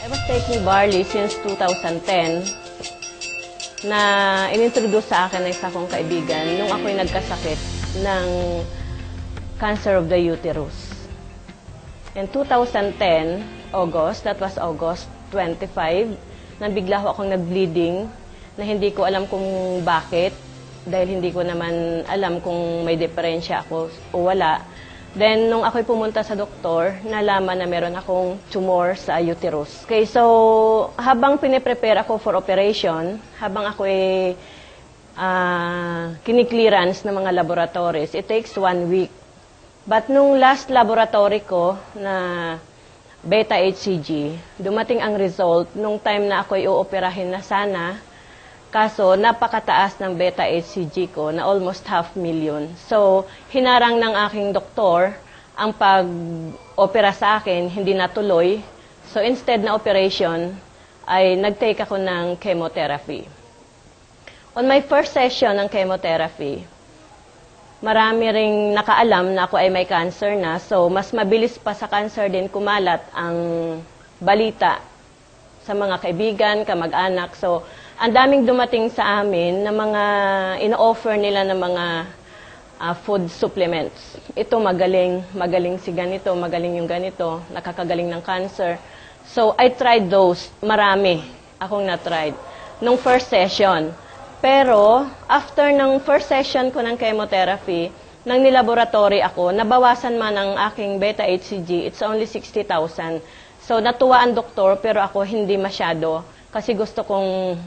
I was taking barley since 2010 na inintroduce sa akin ng isa kong kaibigan nung ako'y nagkasakit ng cancer of the uterus. In 2010, August, that was August 25, nang bigla akong nag-bleeding na hindi ko alam kung bakit dahil hindi ko naman alam kung may diferensya ako o wala. Then, nung ako'y pumunta sa doktor, nalaman na meron akong tumor sa uterus. Okay, so, habang piniprepare ako for operation, habang ako'y kiniklearance ng mga laboratories, it takes 1 week. But nung last laboratory ko na beta-HCG, dumating ang result nung time na ako'y uoperahin na sana. Kaso, napakataas ng beta-HCG ko na almost 500,000. So, hinarang ng aking doktor ang pag-opera sa akin, hindi natuloy. So, instead na operation, ay nag-take ako ng chemotherapy. On my first session ng chemotherapy, marami ring nakaalam na ako ay may cancer na. So, mas mabilis pa sa cancer din kumalat ang balita sa mga kaibigan, kamag-anak. So, ang daming dumating sa amin na mga ino-offer nila ng mga food supplements. Ito magaling si ganito, magaling yung ganito, nakakagaling ng cancer. So, I tried those. Marami akong na-tried nung first session. Pero, after ng first session ko ng chemotherapy, nang nilaboratory ako, nabawasan man ang aking beta-HCG, it's only 60,000. So, natuwa ang doktor, pero ako hindi masyado kasi gusto kong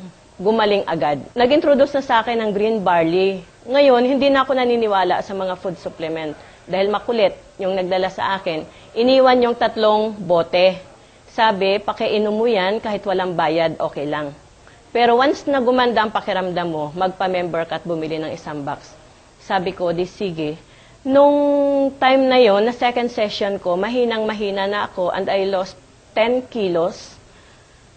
gumaling agad. Nag-introduce na sa akin ng green barley. Ngayon, hindi na ako naniniwala sa mga food supplement dahil makulit yung nagdala sa akin. Iniwan yung 3 bote. Sabi, pakiinom mo yan kahit walang bayad, okay lang. Pero once na gumanda ang pakiramdam mo, magpa-member ka at bumili ng 1 box. Sabi ko, di sige. Nung time na yon, na second session ko, mahinang-mahina na ako and I lost 10 kilos.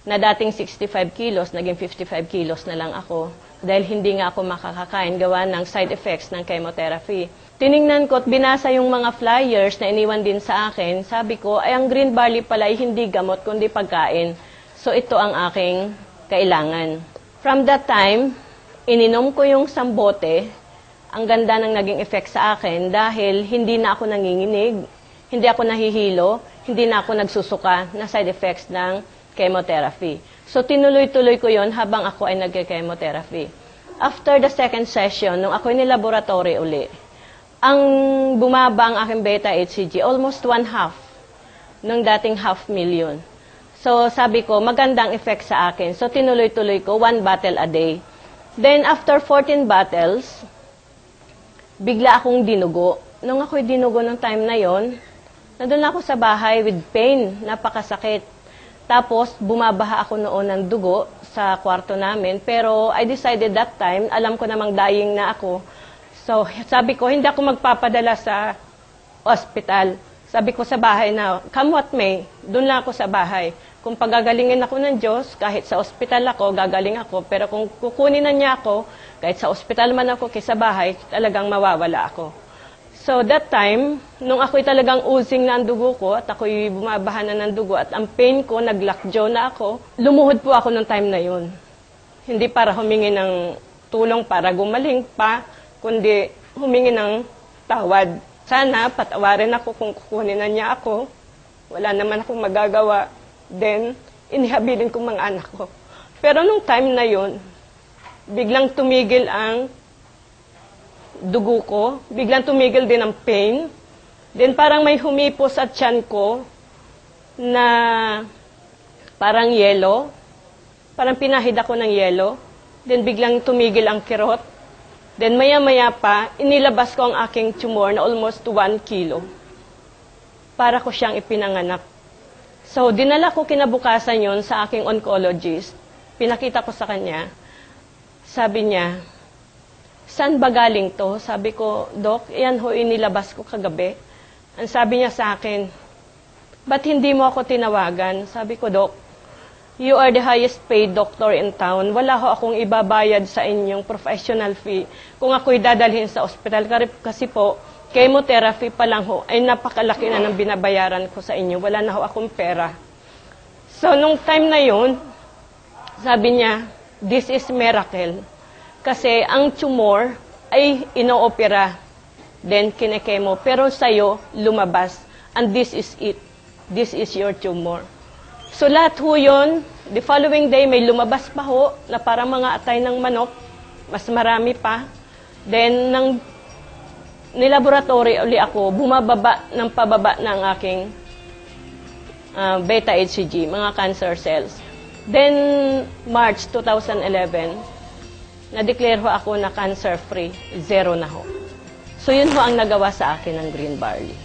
Na dating 65 kilos, naging 55 kilos na lang ako dahil hindi nga ako makakakain gawa ng side effects ng chemotherapy. Tiningnan ko at binasa yung mga flyers na iniwan din sa akin. Sabi ko, ay ang green barley pala ay hindi gamot kundi pagkain. So ito ang aking kailangan. From that time, ininom ko yung 1 bote. Ang ganda ng naging effect sa akin dahil hindi na ako nanginginig, hindi ako nahihilo, hindi na ako nagsusuka na side effects ng chemotherapy. So, tinuloy-tuloy ko yon habang ako ay nag-chemotherapy. After the second session, nung ako ay nilaboratory uli, ang bumaba ang aking beta-HCG, almost 1/2 ng dating 500,000. So, sabi ko, magandang effect sa akin. So, tinuloy-tuloy ko, 1 bottle a day. Then, after 14 bottles, bigla akong dinugo. Nung ako'y dinugo ng time na yon, nandun ako sa bahay with pain, napakasakit. Tapos, bumabaha ako noon ng dugo sa kwarto namin. Pero, I decided that time, alam ko namang dying na ako. So, sabi ko, hindi ako magpapadala sa hospital. Sabi ko sa bahay na, come what may, doon lang ako sa bahay. Kung pagagalingin ako ng Diyos, kahit sa hospital ako, gagaling ako. Pero kung kukunin na niya ako, kahit sa hospital man ako, kaysa bahay, talagang mawawala ako. So, that time, nung ako'y talagang oozing na ang dugo ko at ako'y bumabaha na ng dugo at ang pain ko, nag-lockjaw na ako, lumuhod po ako ng time na yun. Hindi para humingi ng tulong para gumaling pa, kundi humingi ng tawad. Sana, patawarin ako kung kukunin na niya ako. Wala naman akong magagawa. Then, inihabilin ko mga anak ko. Pero nung time na yun, biglang tumigil ang dugo ko, biglang tumigil din ang pain. Then parang may humipos sa tiyan ko na parang yelo. Parang pinahid ako ng yelo. Then biglang tumigil ang kirot. Then maya-maya pa, inilabas ko ang aking tumor na almost 1 kilo. Para ko siyang ipinanganak. So dinala ko kinabukasan yon sa aking oncologist. Pinakita ko sa kanya. Sabi niya, saan ba galing to? Sabi ko, Dok, yan ho, inilabas ko kagabi. Ang sabi niya sa akin, ba't hindi mo ako tinawagan? Sabi ko, Dok, you are the highest paid doctor in town. Wala ho akong ibabayad sa inyong professional fee kung ako'y dadalhin sa ospital. Kasi po, chemotherapy pa lang ho, ay napakalaki na ng binabayaran ko sa inyo. Wala na ho akong pera. So, nung time na yun, sabi niya, this is miracle. Kasi ang tumor ay inoopera, then kinekemo. Pero sa'yo, lumabas. And this is it. This is your tumor. So lahat ho yun, the following day may lumabas pa ho na parang mga atay ng manok, mas marami pa. Then nang nilaboratory uli ako, bumababa ng pababa ng aking beta HCG, mga cancer cells. Then March 2011, na-declare ho ako na cancer-free, 0 na ho. So yun ho ang nagawa sa akin ng green barley.